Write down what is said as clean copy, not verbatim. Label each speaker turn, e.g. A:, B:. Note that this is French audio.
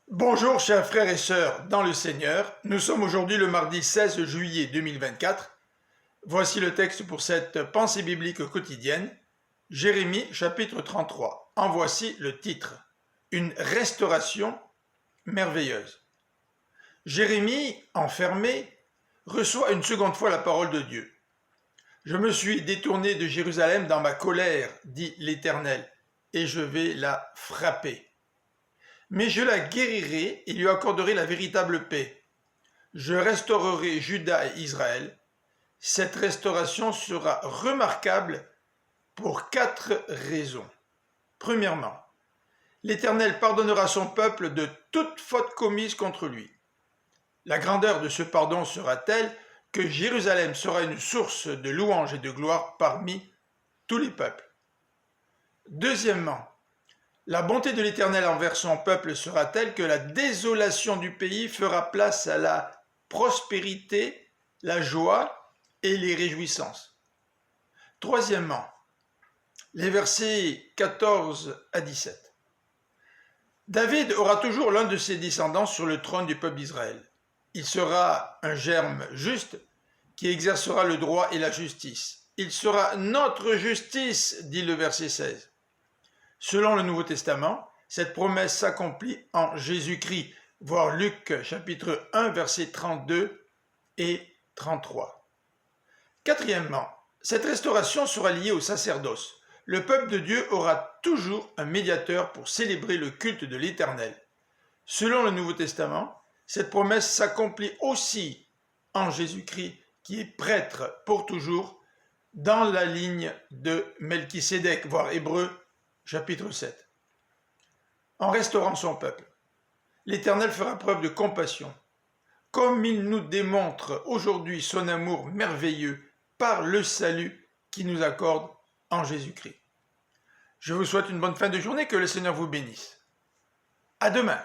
A: Bonjour chers frères et sœurs dans le Seigneur, nous sommes aujourd'hui le mardi 16 juillet 2024. Voici le texte pour cette pensée biblique quotidienne, Jérémie chapitre 33. En voici le titre, une restauration merveilleuse. Jérémie, enfermé, reçoit une seconde fois la parole de Dieu. Je me suis détourné de Jérusalem dans ma colère, dit l'Éternel, et je vais la frapper. Mais je la guérirai et lui accorderai la véritable paix. Je restaurerai Juda et Israël. Cette restauration sera remarquable pour 4 raisons. Premièrement, l'Éternel pardonnera son peuple de toute faute commise contre lui. La grandeur de ce pardon sera telle que Jérusalem sera une source de louange et de gloire parmi tous les peuples. Deuxièmement, la bonté de l'Éternel envers son peuple sera telle que la désolation du pays fera place à la prospérité, la joie et les réjouissances. Troisièmement, les versets 14 à 17. David aura toujours l'un de ses descendants sur le trône du peuple d'Israël. Il sera un germe juste qui exercera le droit et la justice. Il sera notre justice, dit le verset 16. Selon le Nouveau Testament, cette promesse s'accomplit en Jésus-Christ, voir Luc chapitre 1, versets 32 et 33. Quatrièmement, cette restauration sera liée au sacerdoce. Le peuple de Dieu aura toujours un médiateur pour célébrer le culte de l'Éternel. Selon le Nouveau Testament, cette promesse s'accomplit aussi en Jésus-Christ, qui est prêtre pour toujours, dans la ligne de Melchisédek, voir Hébreux chapitre 7. En restaurant son peuple, l'Éternel fera preuve de compassion, comme il nous démontre aujourd'hui son amour merveilleux par le salut qu'il nous accorde en Jésus-Christ. Je vous souhaite une bonne fin de journée, que le Seigneur vous bénisse. À demain.